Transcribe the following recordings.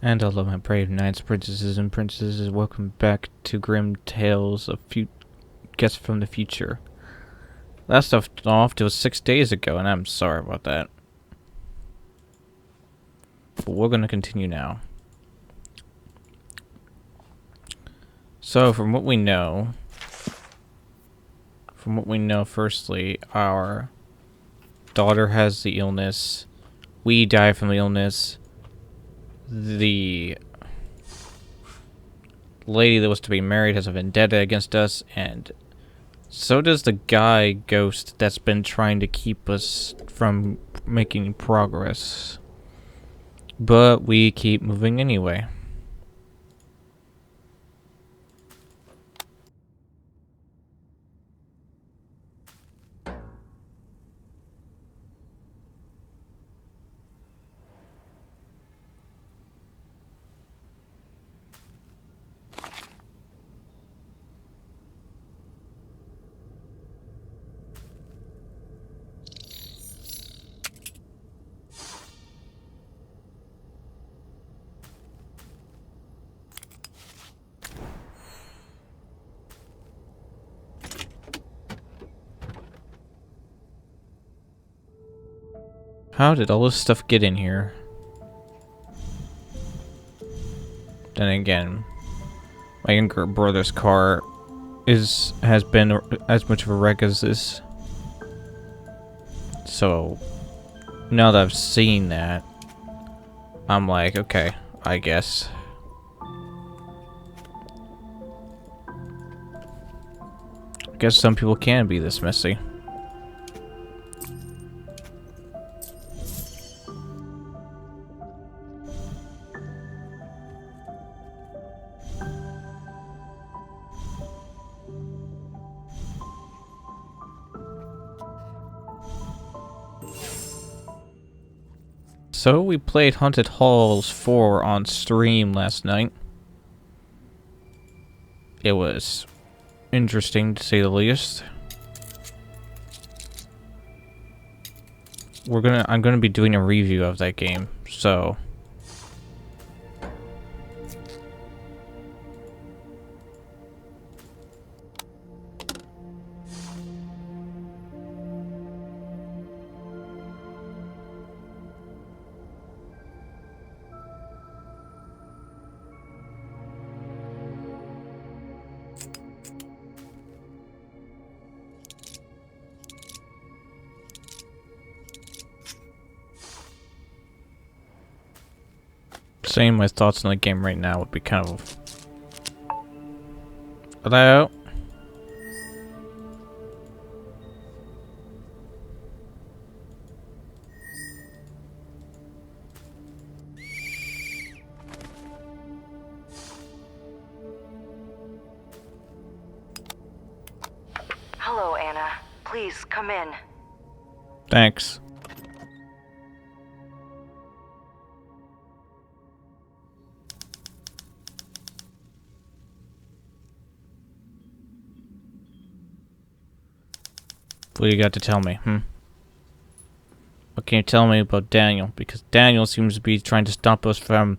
And hello, my brave knights, princesses, and princesses. Welcome back to Grim Tales of Guests from the Future. Last stuff off was 6 days ago, and I'm sorry about that. But we're gonna continue now. So, from what we know, firstly, our daughter has the illness. We die from the illness. The lady that was to be married has a vendetta against us, and so does the guy ghost that's been trying to keep us from making progress. But we keep moving anyway. How did all this stuff get in here? Then again, my younger brother's car has been as much of a wreck as this. So now that I've seen that, I'm like, okay, I guess. I guess some people can be this messy. So we played Haunted Halls 4 on stream last night. It was interesting to say the least. I'm gonna be doing a review of that game, so saying my thoughts on the game right now would be kind of... Hello? Hello, Anna. Please, come in. Thanks. What do you got to tell me, What can you tell me about Daniel? Because Daniel seems to be trying to stop us from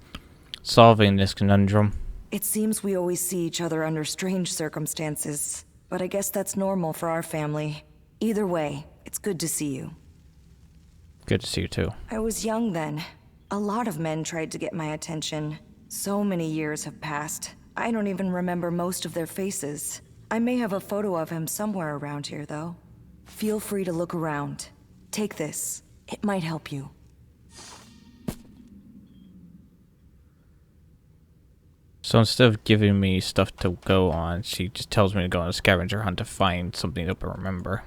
solving this conundrum. It seems we always see each other under strange circumstances, but I guess that's normal for our family. Either way, it's good to see you. Good to see you too. I was young then. A lot of men tried to get my attention. So many years have passed. I don't even remember most of their faces. I may have a photo of him somewhere around here, though. Feel free to look around. Take this. It might help you. So instead of giving me stuff to go on, she just tells me to go on a scavenger hunt to find something to remember.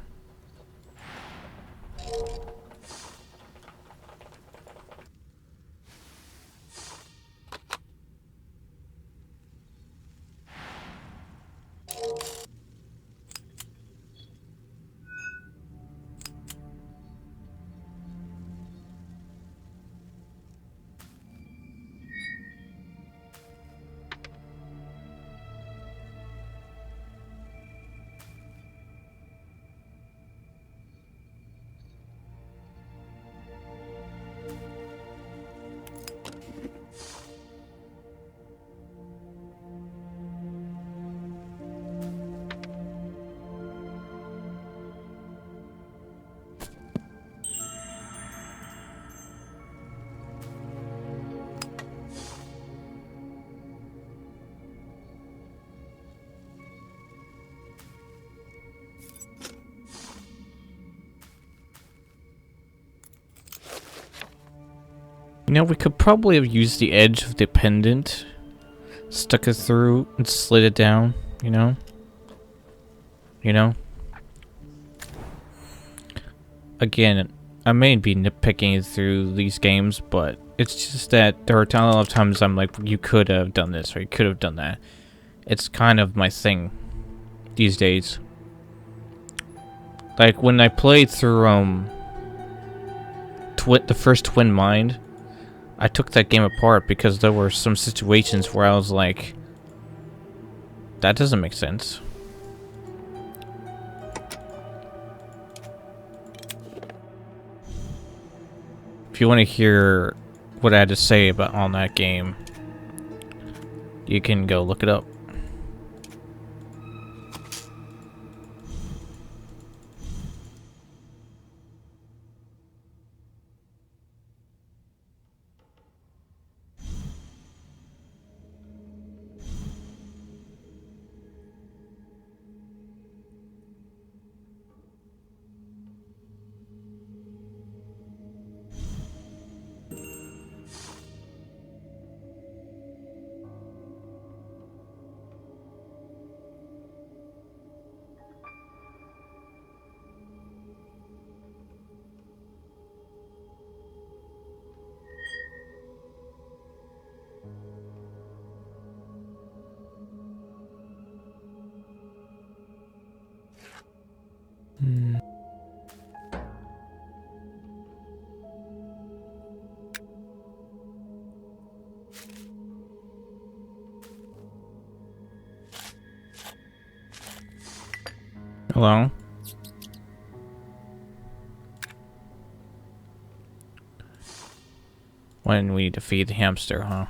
know, we could probably have used the edge of the pendant, stuck it through, and slid it down, you know? You know? Again, I may be nitpicking through these games, but it's just that there are a lot of times I'm like, you could have done this, or you could have done that. It's kind of my thing these days. Like, when I played through, the first Twin Mind, I took that game apart because there were some situations where I was like, that doesn't make sense. If you want to hear what I had to say about on that game, you can go look it up. Hello? When we defeat the hamster, huh?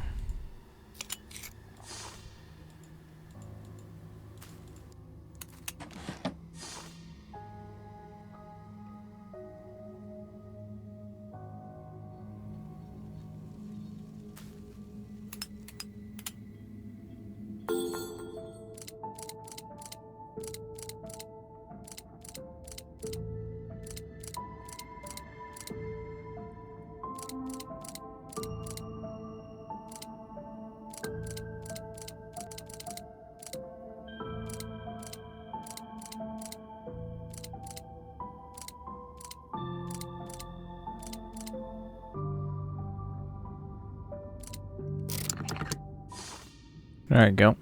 There you go.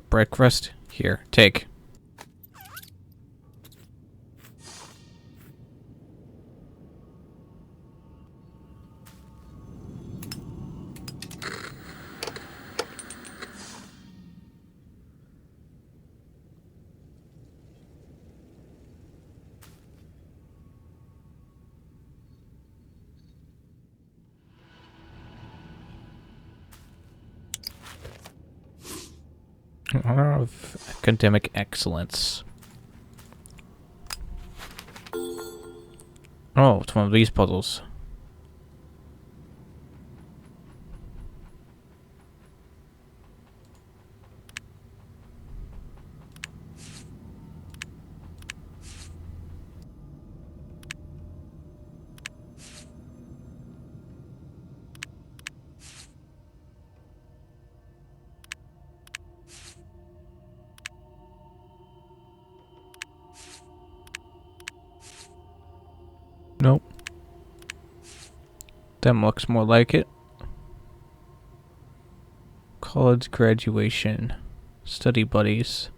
Breakfast? Here, take. Honor of academic excellence. Oh, it's one of these puzzles. Nope. That looks more like it. College graduation. Study buddies.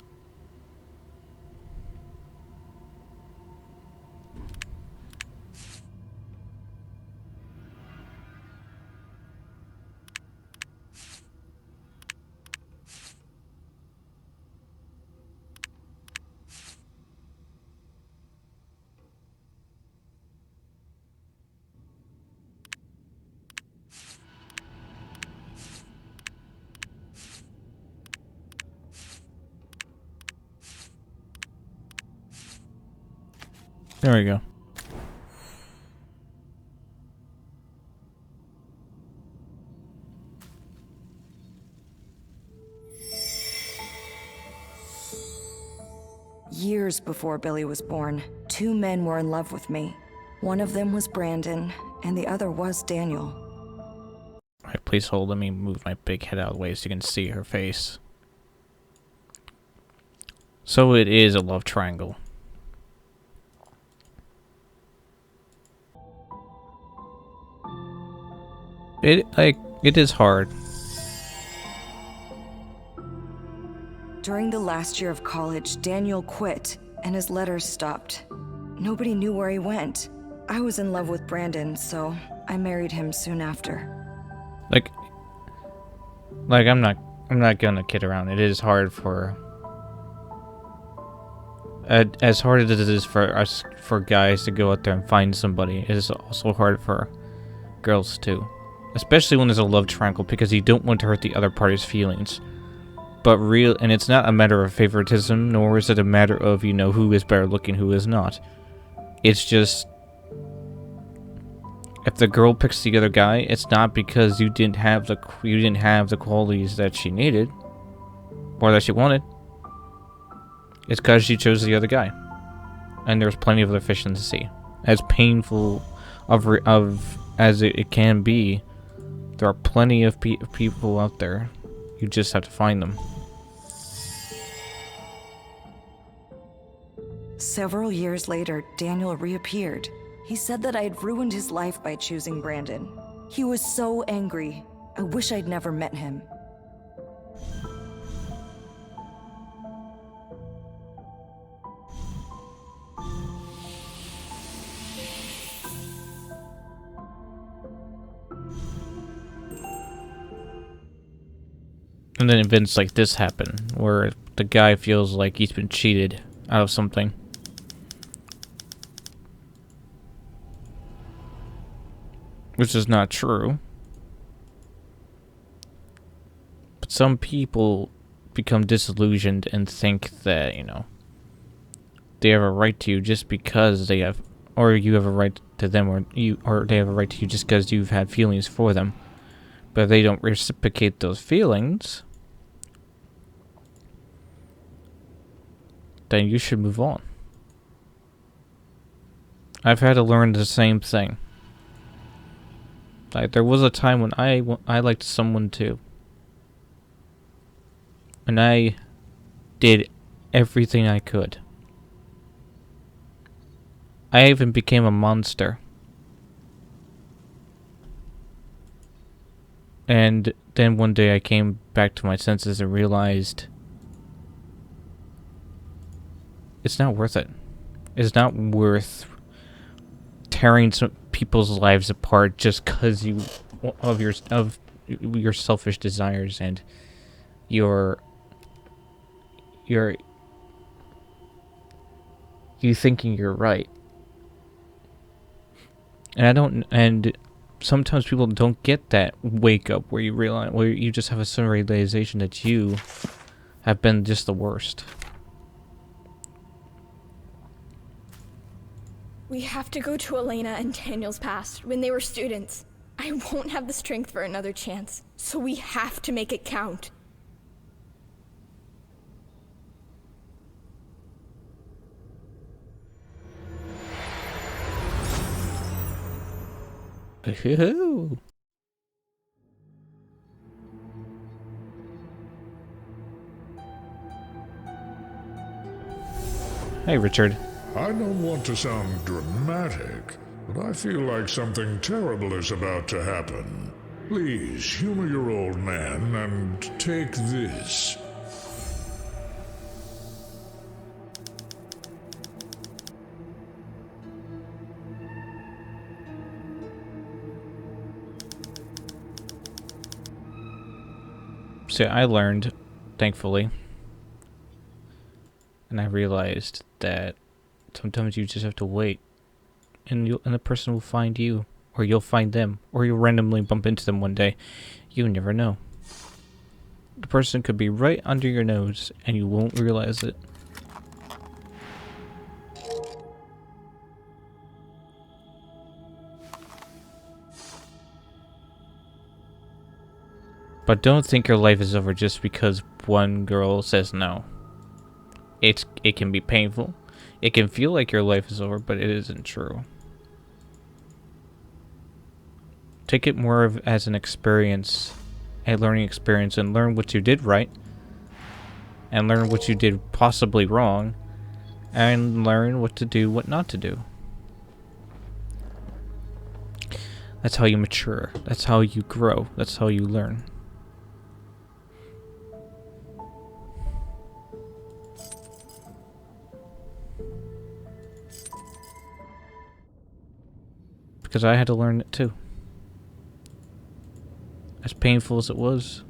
There we go. Years before Billy was born, two men were in love with me. One of them was Brandon, and the other was Daniel. Alright, please hold. Let me move my big head out of the way so you can see her face. So it is a love triangle. It is hard. During the last year of college, Daniel quit, and his letters stopped. Nobody knew where he went. I was in love with Brandon, so I married him soon after. Like I'm not gonna kid around. It is hard for as hard as it is for us, for guys to go out there and find somebody, it is also hard for girls too. Especially when there's a love triangle, because you don't want to hurt the other party's feelings. And it's not a matter of favoritism, nor is it a matter of, you know, who is better looking, who is not. It's just, if the girl picks the other guy, it's not because you didn't have the qualities that she needed or that she wanted. It's because she chose the other guy, and there's plenty of other fish in the sea. As painful as it can be, there are plenty of people out there. You just have to find them. Several years later, Daniel reappeared. He said that I had ruined his life by choosing Brandon. He was so angry. I wish I'd never met him. And then events like this happen, where the guy feels like he's been cheated out of something. Which is not true. But some people become disillusioned and think that, you know, they have a right to you just because they have, or you have a right to them, or they have a right to you just because you've had feelings for them. But if they don't reciprocate those feelings, then you should move on. I've had to learn the same thing. Like, there was a time when I liked someone too. And I did everything I could. I even became a monster. And then one day I came back to my senses and realized it's not worth it. It's not worth tearing some people's lives apart just because of your selfish desires and you thinking you're right. And sometimes people don't get that wake up where you just have a sudden realization that you have been just the worst. We have to go to Elena and Daniel's past when they were students. I won't have the strength for another chance, so we have to make it count. Hey, Richard. I don't want to sound dramatic, but I feel like something terrible is about to happen. Please, humor your old man and take this. So I learned, thankfully, and I realized that sometimes you just have to wait, and the person will find you, or you'll find them, or you'll randomly bump into them one day. You never know. The person could be right under your nose, and you won't realize it. But don't think your life is over just because one girl says no. It can be painful. It can feel like your life is over, but it isn't true. Take it more as an experience, a learning experience, and learn what you did right, and learn what you did possibly wrong, and learn what to do, what not to do. That's how you mature. That's how you grow. That's how you learn. Because I had to learn it too. As painful as it was.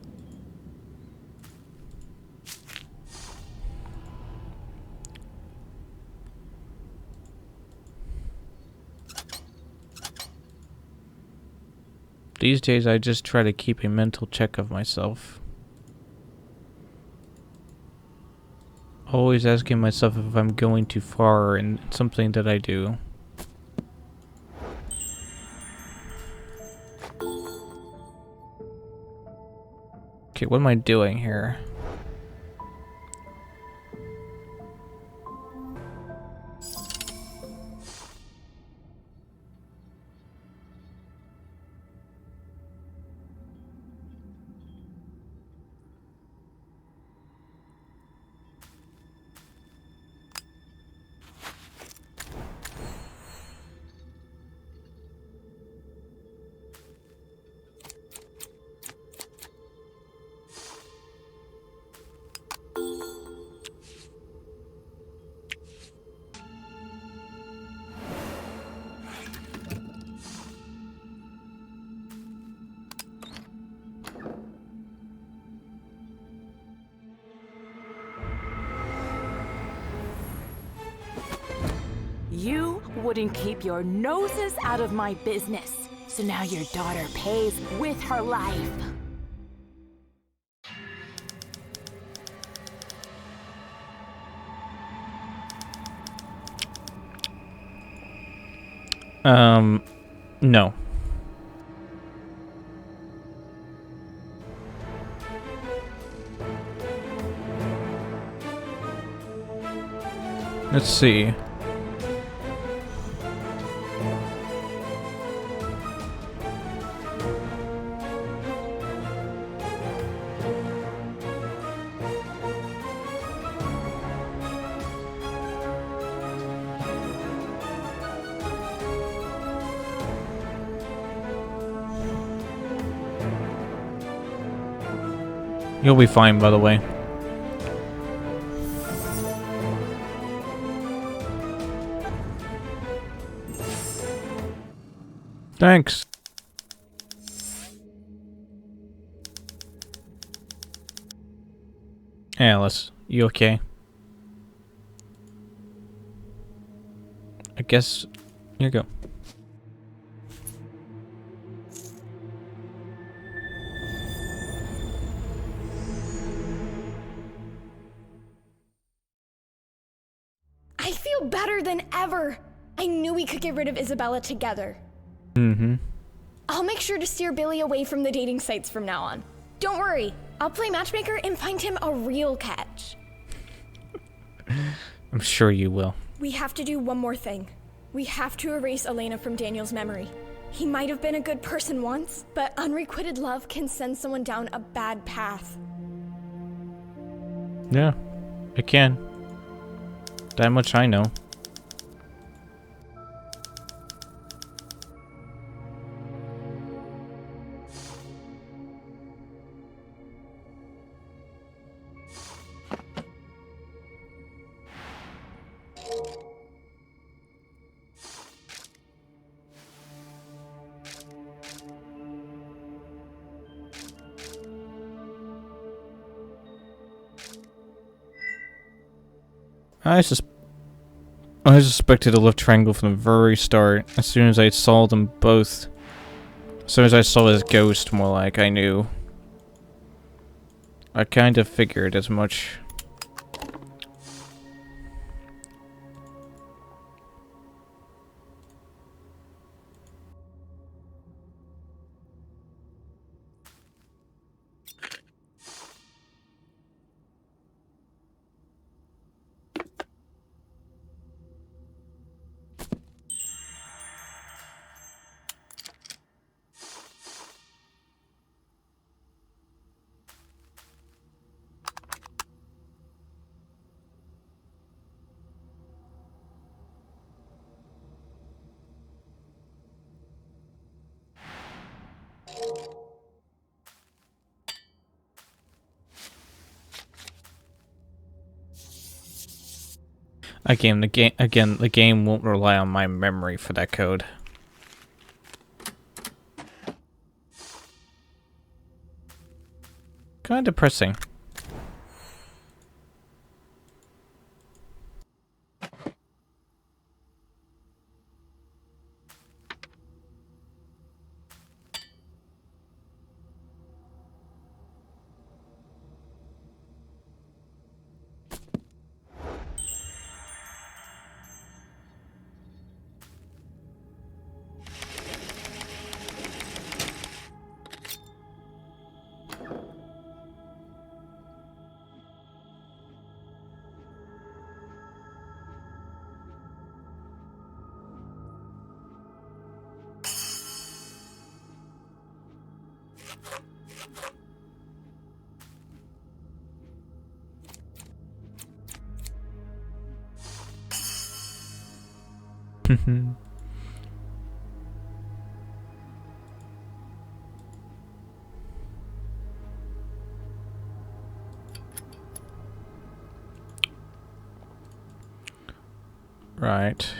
These days I just try to keep a mental check of myself. Always asking myself if I'm going too far in something that I do. Okay, what am I doing here? You wouldn't keep your noses out of my business, so now your daughter pays with her life. No. Let's see. You'll be fine, by the way. Thanks. Alice, you okay? I guess... Here you go. I feel better than ever. I knew we could get rid of Isabella together. Mm-hmm. I'll make sure to steer Billy away from the dating sites from now on. Don't worry, I'll play matchmaker and find him a real catch. I'm sure you will. We have to do one more thing. We have to erase Elena from Daniel's memory. He might have been a good person once, but unrequited love can send someone down a bad path. Yeah, it can. That much I know. I suspected a love triangle from the very start. As soon as I saw them both. As soon as I saw his ghost, more like, I knew. I kind of figured as much. The game won't rely on my memory for that code. Kind of depressing. Right.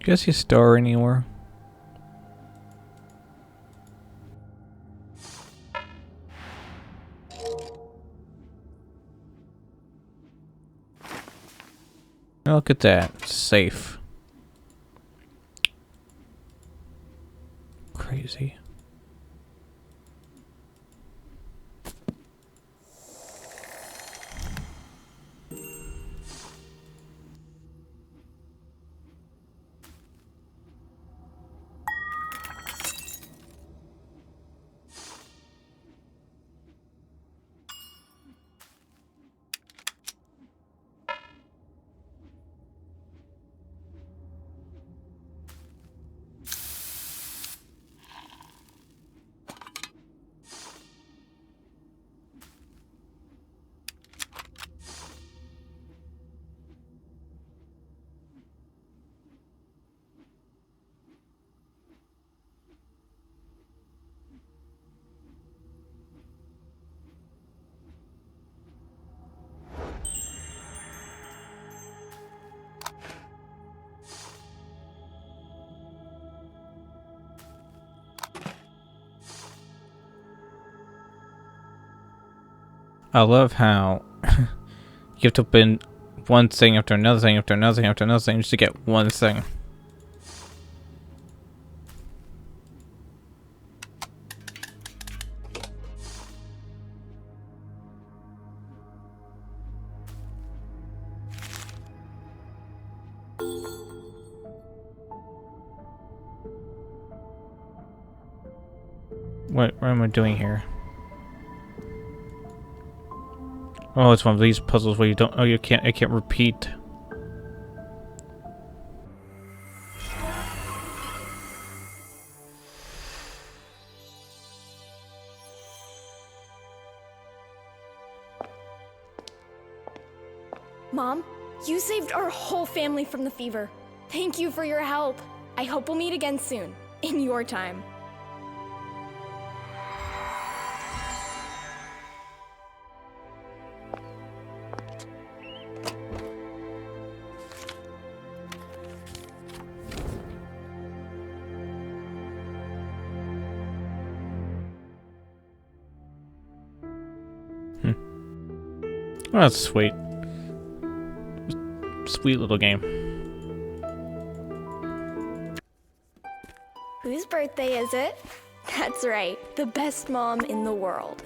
You guys see a star anywhere? Oh, look at that. It's safe. Crazy. I love how you have to open one thing after another thing after another thing after another thing just to get one thing. What am I doing here? Oh, it's one of these puzzles where you don't. Oh, I can't repeat. Mom, you saved our whole family from the fever. Thank you for your help. I hope we'll meet again soon, in your time. Oh, that's sweet. Sweet little game. Whose birthday is it? That's right, the best mom in the world.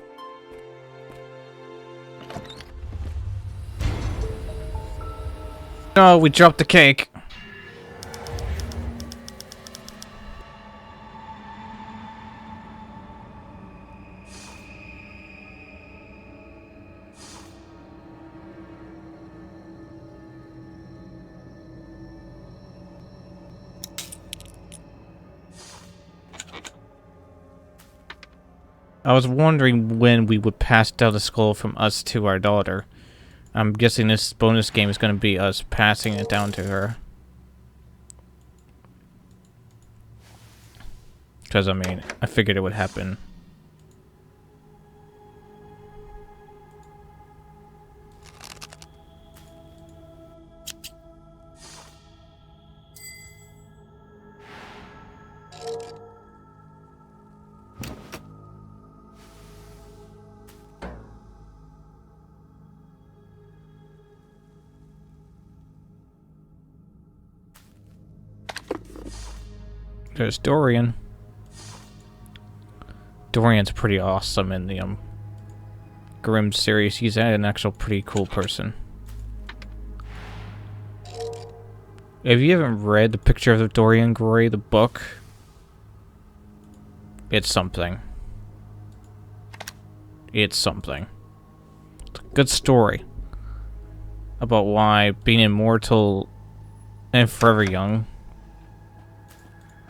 No, we dropped the cake. I was wondering when we would pass down the skull from us to our daughter. I'm guessing this bonus game is going to be us passing it down to her. Because, I mean, I figured it would happen. There's Dorian. Dorian's pretty awesome in the Grimm series. He's an actual pretty cool person. If you haven't read The Picture of Dorian Gray, the book, it's something. It's something. It's a good story about why being immortal and forever young,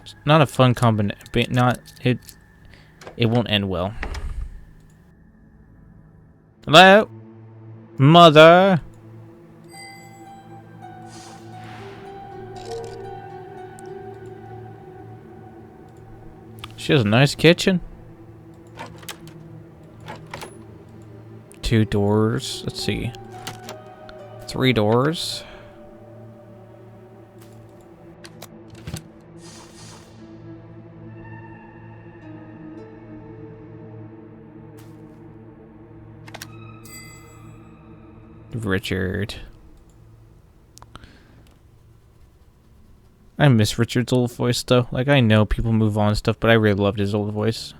it's not a fun combination. It won't end well. Hello? Mother? She has a nice kitchen. 2 doors. Let's see. 3 doors. Richard. I miss Richard's old voice though. Like, I know people move on and stuff, but I really loved his old voice.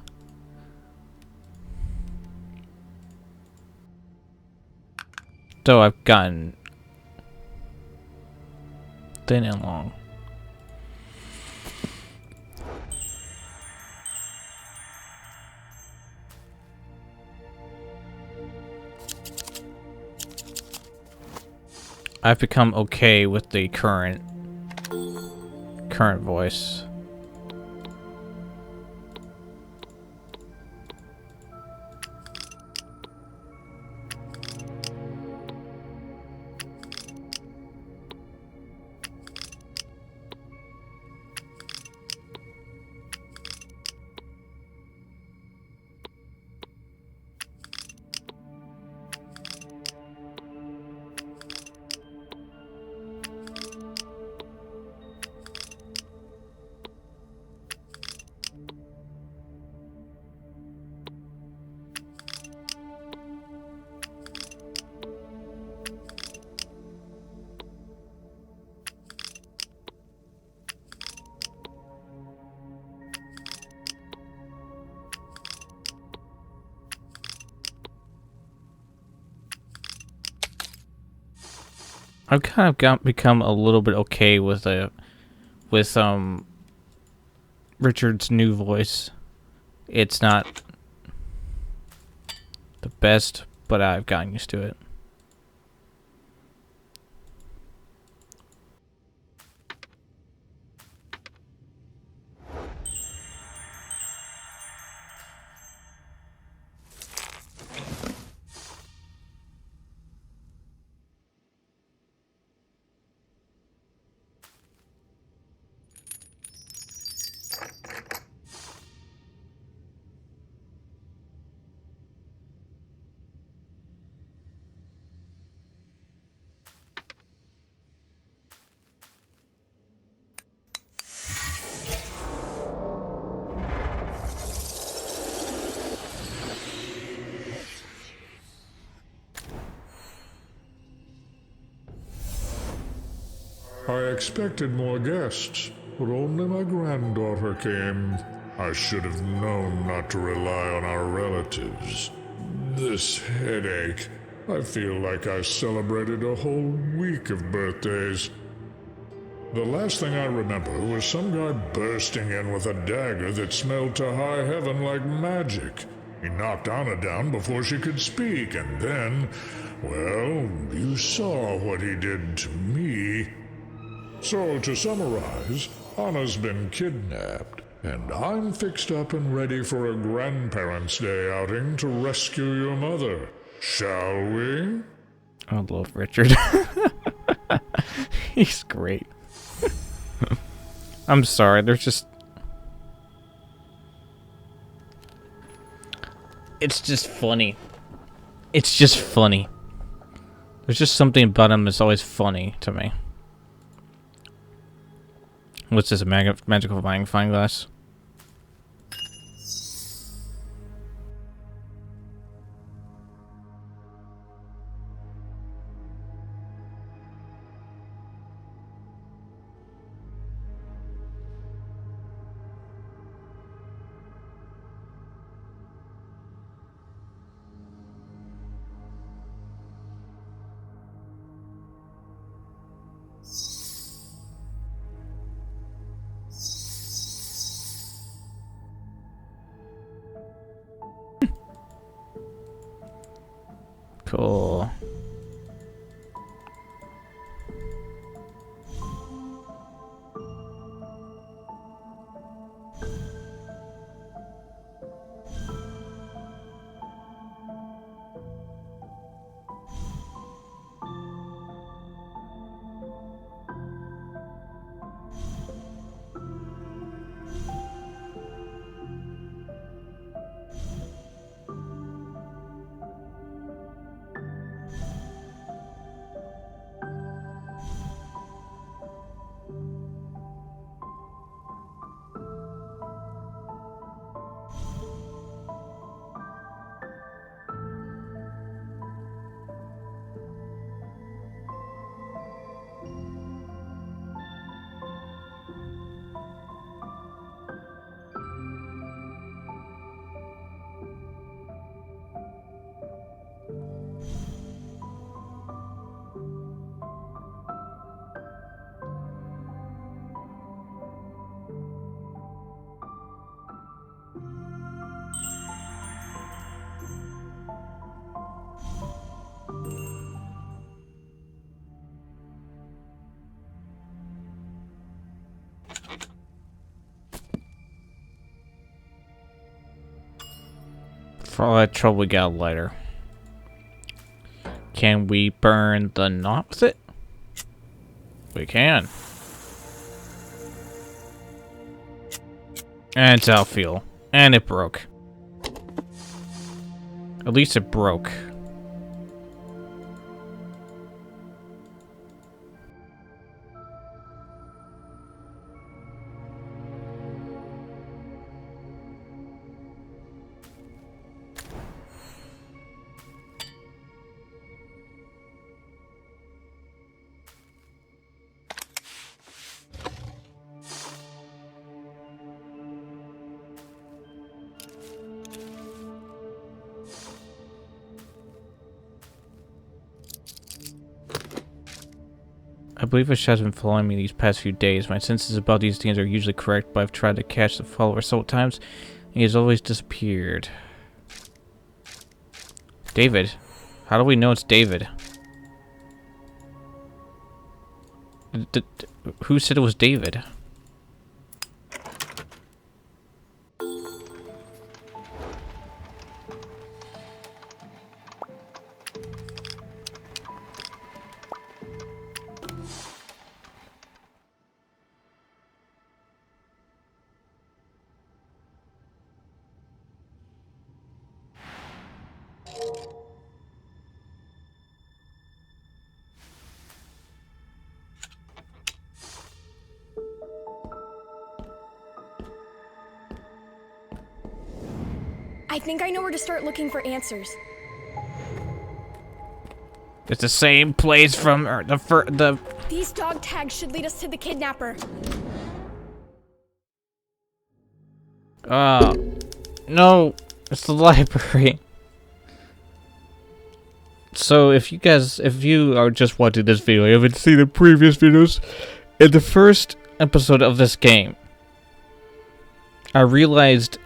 So I've gotten thin and long. I've become okay with the current voice. I've kind of become a little bit okay with Richard's new voice. It's not the best, but I've gotten used to it. I expected more guests, but only my granddaughter came. I should have known not to rely on our relatives. This headache. I feel like I celebrated a whole week of birthdays. The last thing I remember was some guy bursting in with a dagger that smelled to high heaven like magic. He knocked Anna down before she could speak, and then, well, you saw what he did to me. So, to summarize, Anna's been kidnapped. And I'm fixed up and ready for a Grandparents' Day outing to rescue your mother. Shall we? I love Richard. He's great. I'm sorry, there's just... It's just funny. It's just funny. There's just something about him that's always funny to me. What's this, a magical magnifying glass? Cool. For all that trouble, we got a lighter. Can we burn the knot with it? We can. And it's outfield. And it broke. At least it broke. I believe a shadow's been following me these past few days. My senses about these things are usually correct, but I've tried to catch the follower several times, and he has always disappeared. David? How do we know it's David? Who said it was David? I think I know where to start looking for answers. It's the same place from the These dog tags should lead us to the kidnapper. no, it's the library. So if you are just watching this video, you haven't seen the previous videos, in the first episode of this game, I realized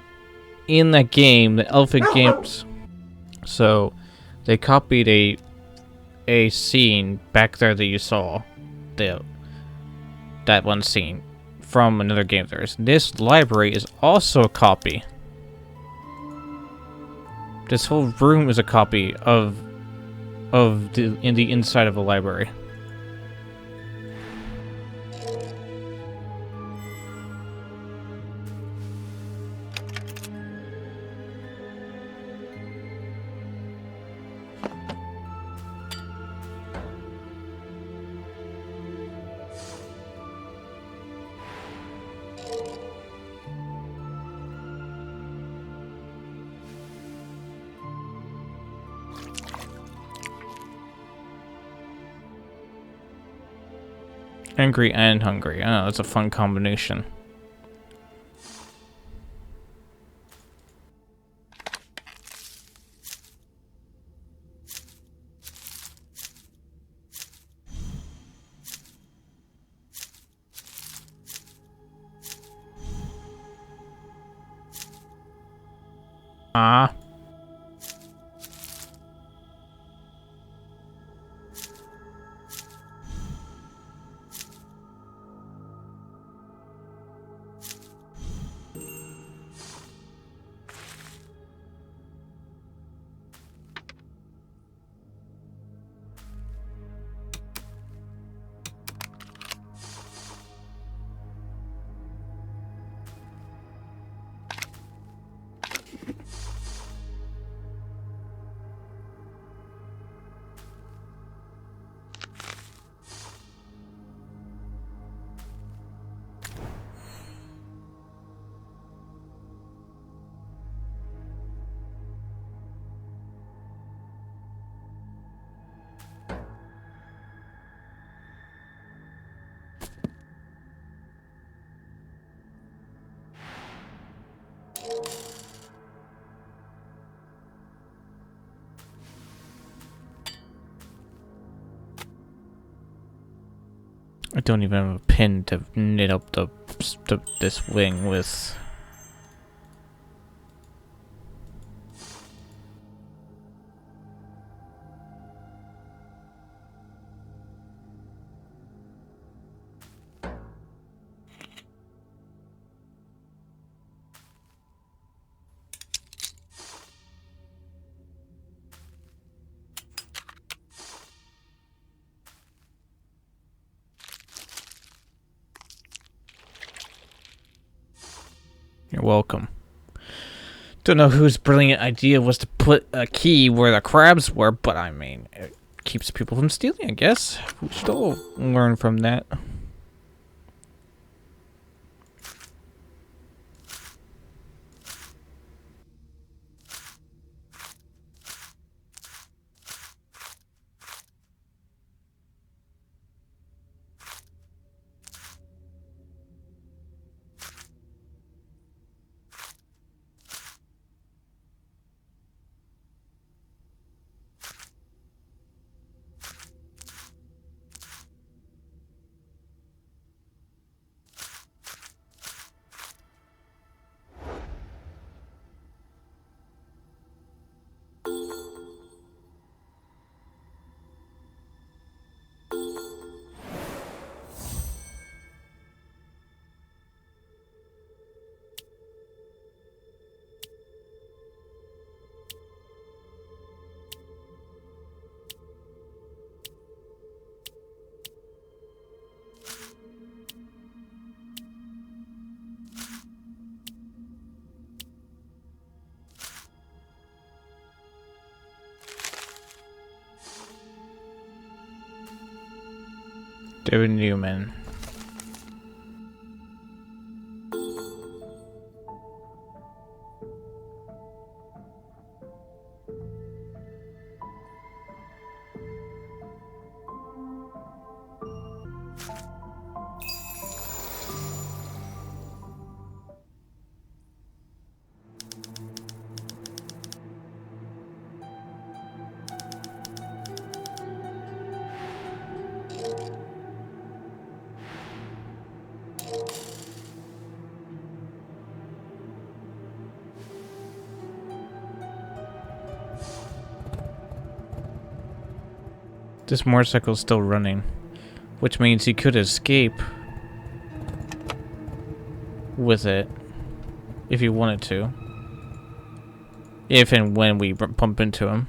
in that game, the Elephant Games, so they copied a scene back there that you saw, that one scene from another game of theirs. This library is also a copy. This whole room is a copy of the inside of a library. Angry and hungry. Oh, that's a fun combination. Ah. I don't even have a pin to knit up this wing with. You're welcome. Don't know whose brilliant idea was to put a key where the crabs were, but I mean, it keeps people from stealing, I guess. We should all learn from that. David Newman. This motorcycle is still running, which means he could escape. with it if you wanted to. If and when we bump into him.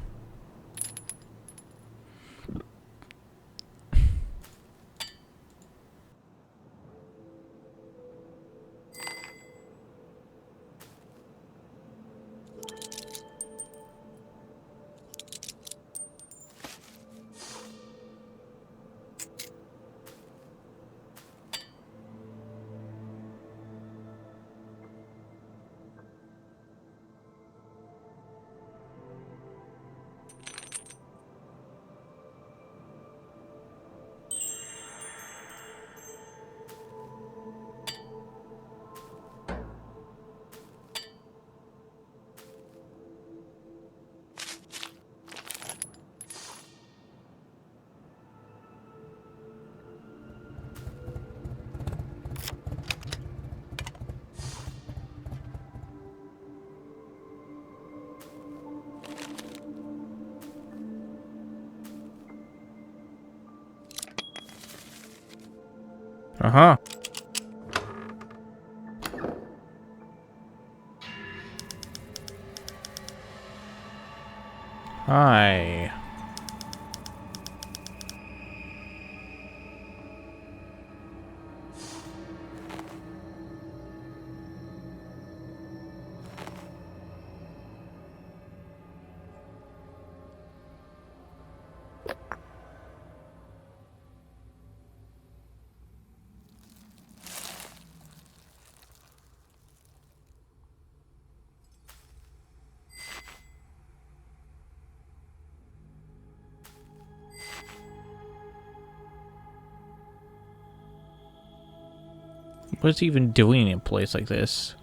Uh-huh. Hi. What's he even doing in a place like this?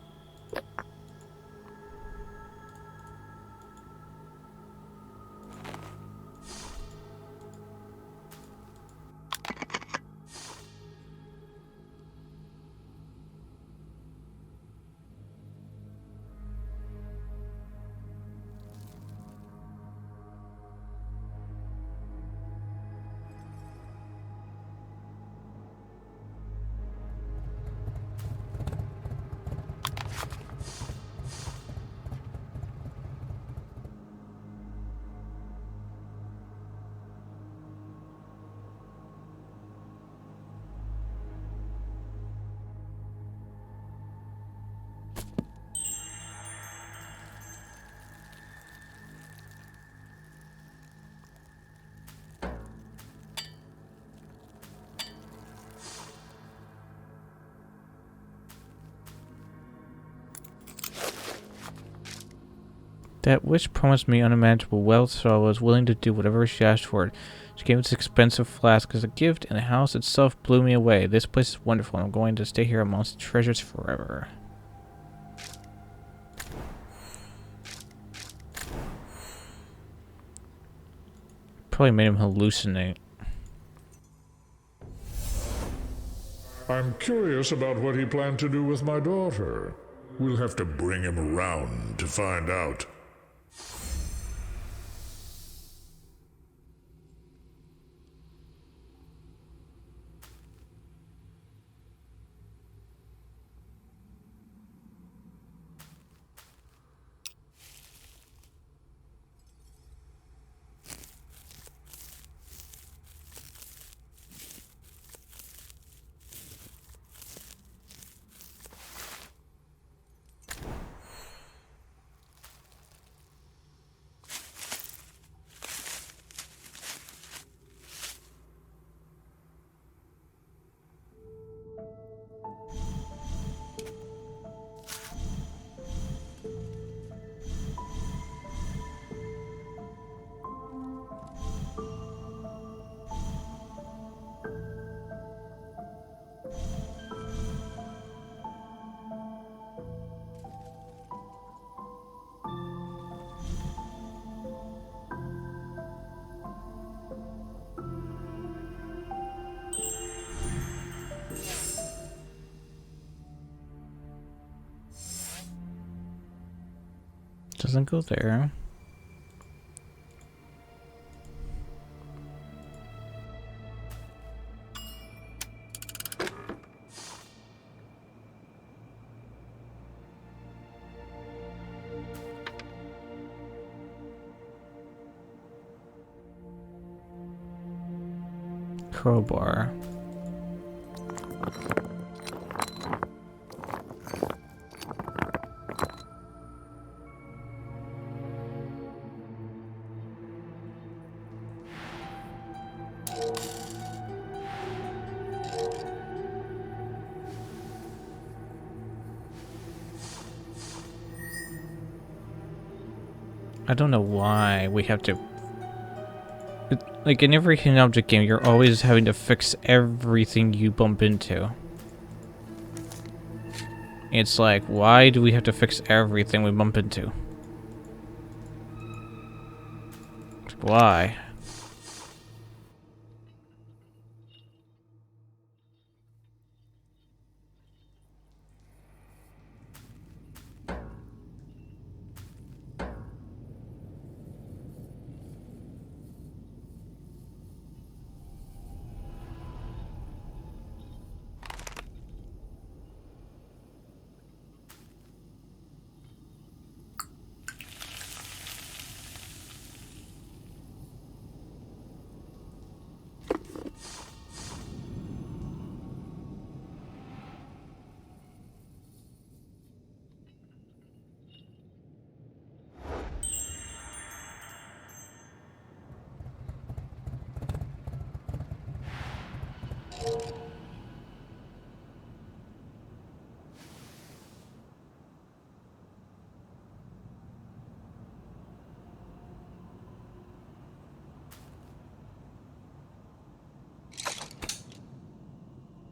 That witch promised me unimaginable wealth, so I was willing to do whatever she asked for it. She gave this expensive flask as a gift, and the house itself blew me away. This place is wonderful, and I'm going to stay here amongst the treasures forever. Probably made him hallucinate. I'm curious about what he planned to do with my daughter. We'll have to bring him around to find out. Doesn't go there. crowbar. I don't know why we have to... Like, in every hidden object game, you're always having to fix everything you bump into. It's like, why do we have to fix everything we bump into? Why?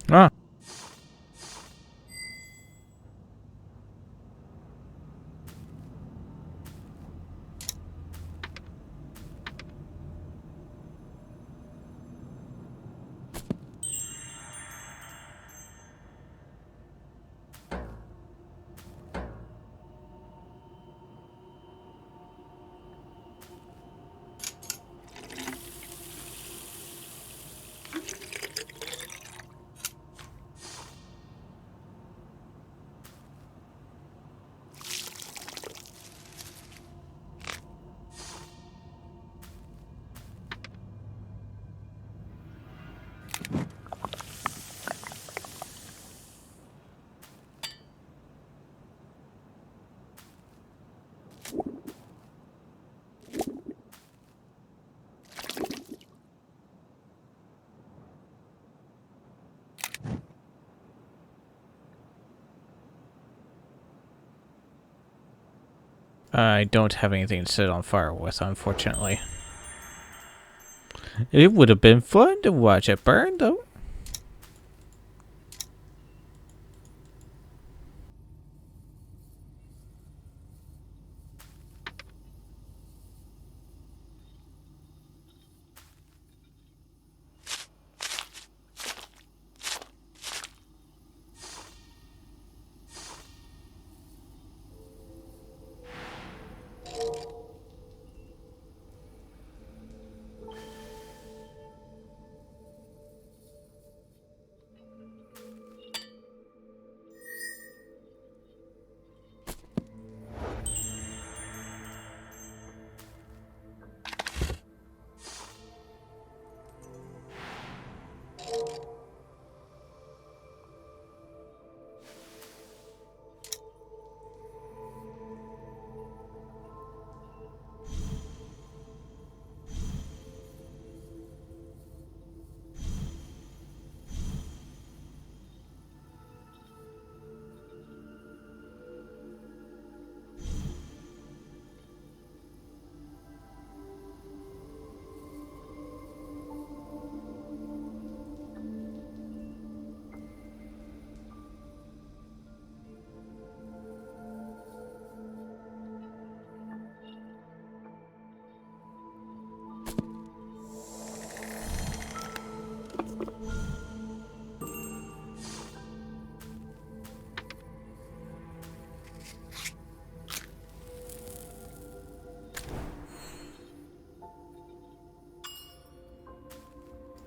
Ah! I don't have anything to set on fire with, unfortunately. It would have been fun to watch it burn, though.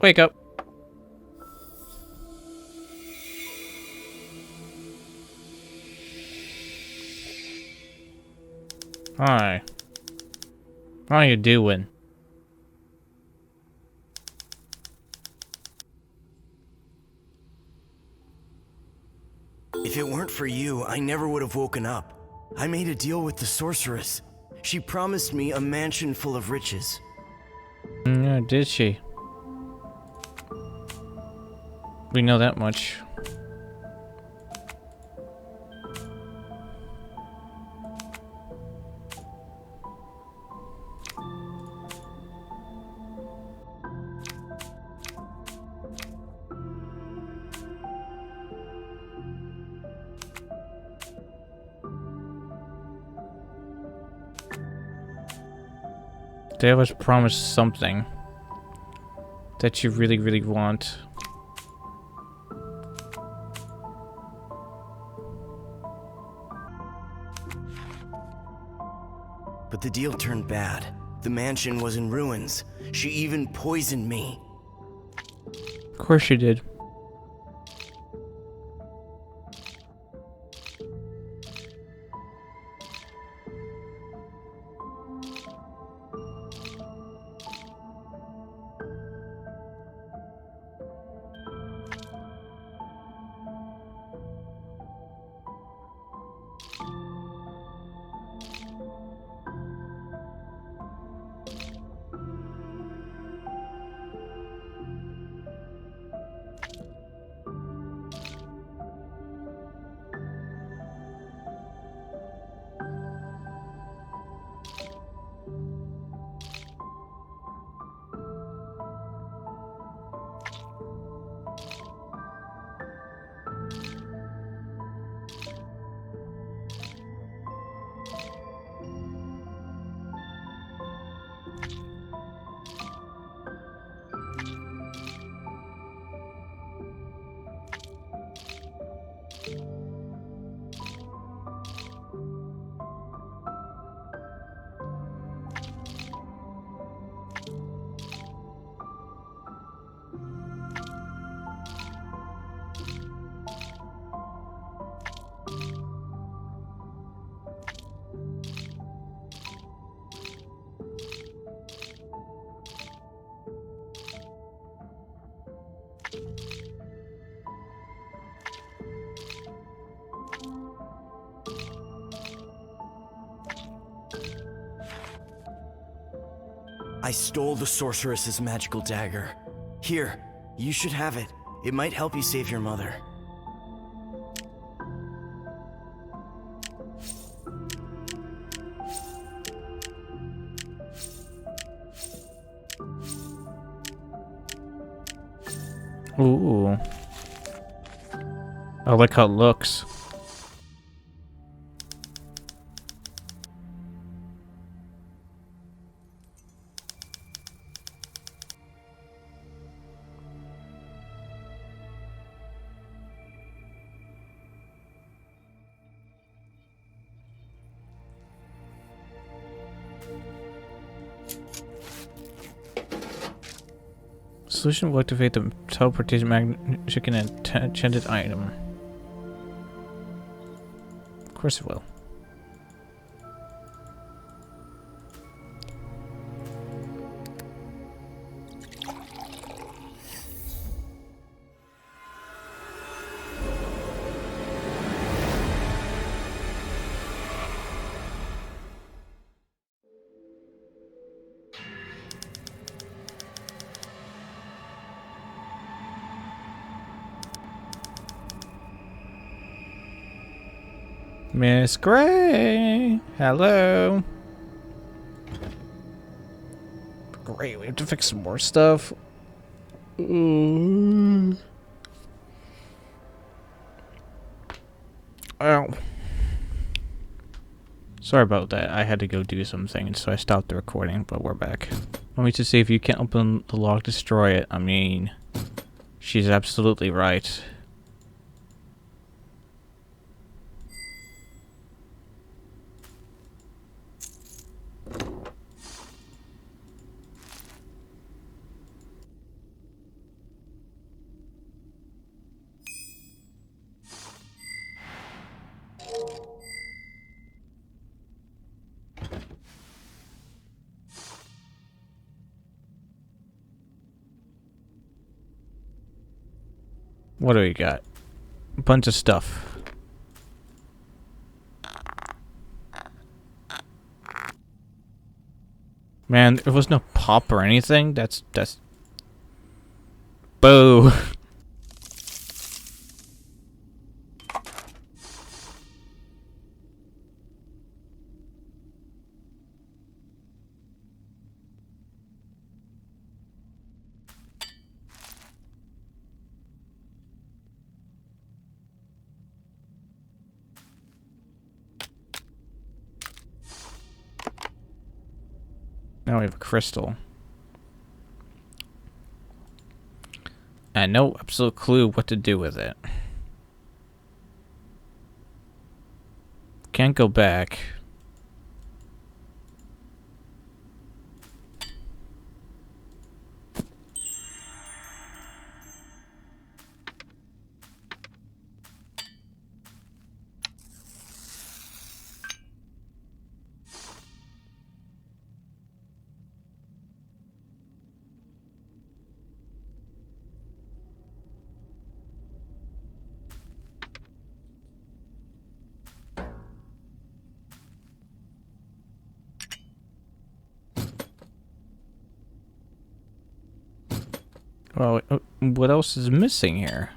Wake up. Hi. How you doing? weren't for you, I never would have woken up. I made a deal with the sorceress. She promised me a mansion full of riches. Yeah, did she? We know that much. They always promise something that you really, really want. But the deal turned bad. The mansion was in ruins. She even poisoned me. Of course she did. I stole the sorceress's magical dagger. Here, you should have it. It might help you save your mother. Ooh. I like how it looks. Solution will activate the teleportation magic and enchanted item. Of course it will. Miss Gray! Hello! Great, we have to fix some more stuff. Ow. Sorry about that. I had to go do something, so I stopped the recording, but we're back. Want me to see if you can't open the lock, destroy it. I mean, she's absolutely right. What do we got? A bunch of stuff. Man, there was no pop or anything. That's boo. Now we have a crystal. And no absolute clue what to do with it. Can't go back. Well, what else is missing here?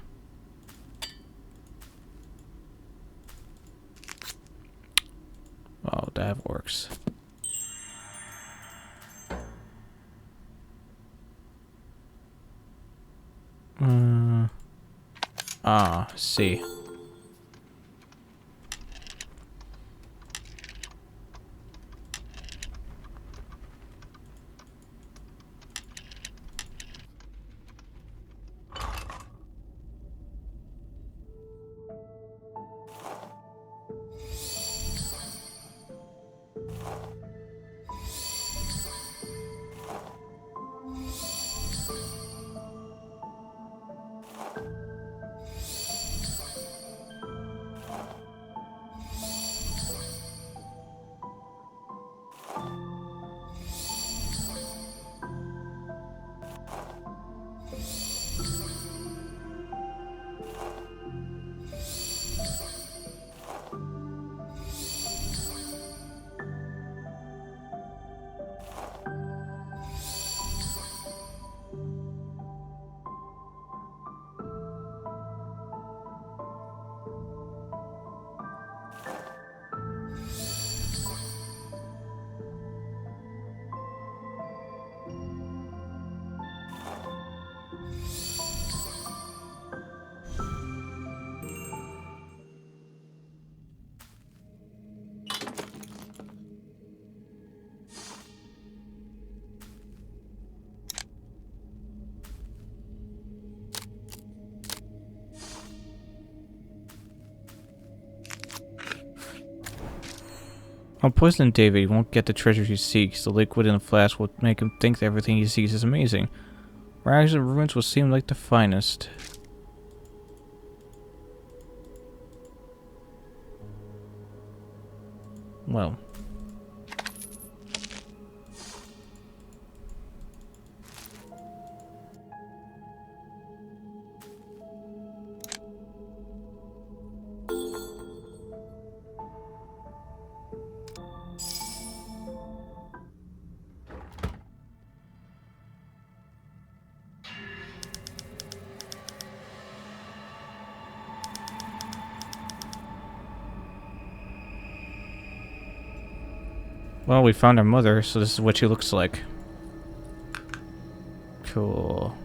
Oh, that works. See. I'll poison David. He won't get the treasure he seeks. The liquid in the flask will make him think that everything he seeks is amazing. Rags and ruins will seem like the finest. Well. Well, we found our mother, so this is what she looks like. Cool.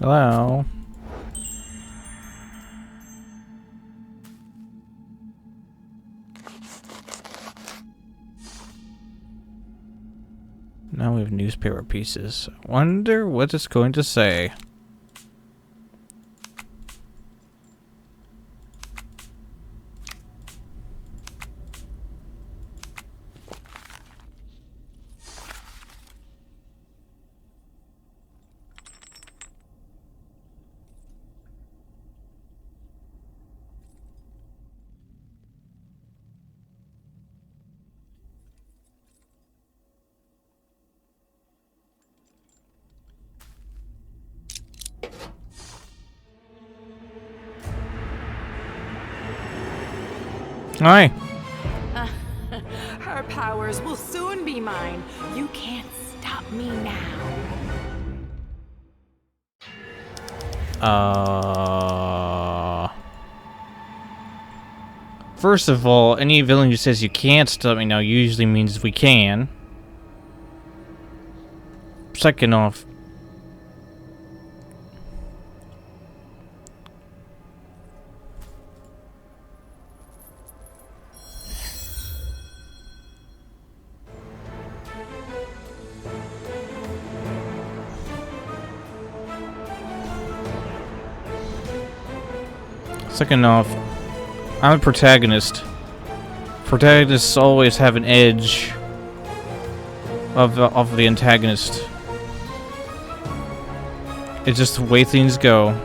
Hello? Now we have newspaper pieces. Wonder what it's going to say. Hi. Her powers will soon be mine. You can't stop me now. First of all, any villain who says you can't stop me now usually means we can. Second off, I'm a protagonist. Protagonists always have an edge of the antagonist. It's just the way things go.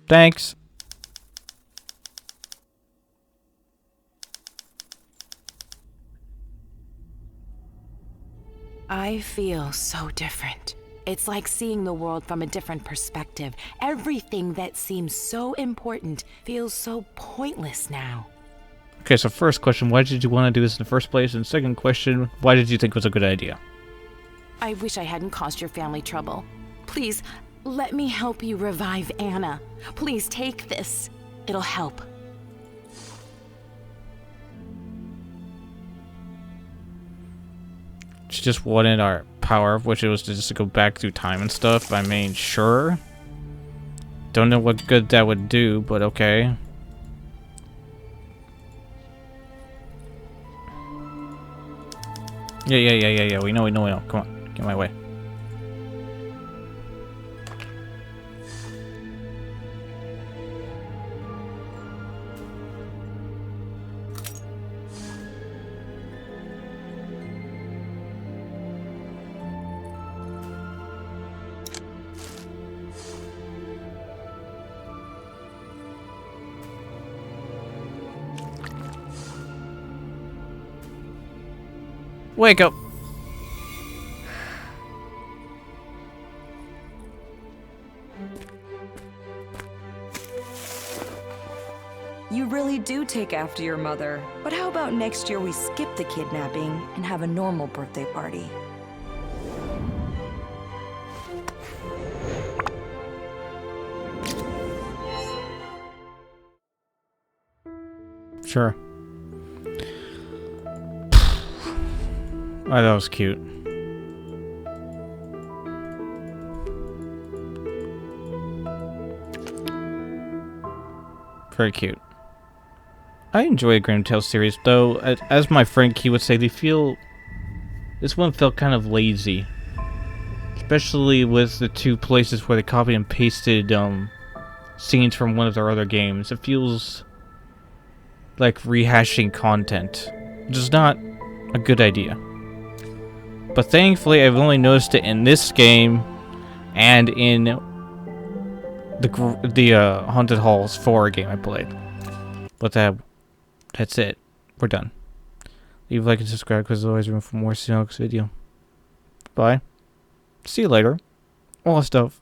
Thanks. I feel so different. It's like seeing the world from a different perspective. Everything that seems so important feels so pointless now. Okay, so first question, why did you want to do this in the first place? And second question, why did you think it was a good idea? I wish I hadn't caused your family trouble. Please, let me help you revive Anna. Please take this. It'll help. She just wanted our power, which it was to just go back through time and stuff. I mean, sure. Don't know what good that would do, but okay. Yeah. We know. Come on, get my way. Wake up! You really do take after your mother. But how about next year we skip the kidnapping and have a normal birthday party? Sure. Oh, that was cute. Very cute. I enjoy a Grim Tales series, though, as my friend Key would say, this one felt kind of lazy. Especially with the two places where they copied and pasted, scenes from one of their other games. It feels like rehashing content, which is not a good idea. But thankfully, I've only noticed it in this game and in the Haunted Halls 4 game I played. But that's it. We're done. Leave a like and subscribe because there's always room for more. See you next video. Bye. See you later. All that stuff.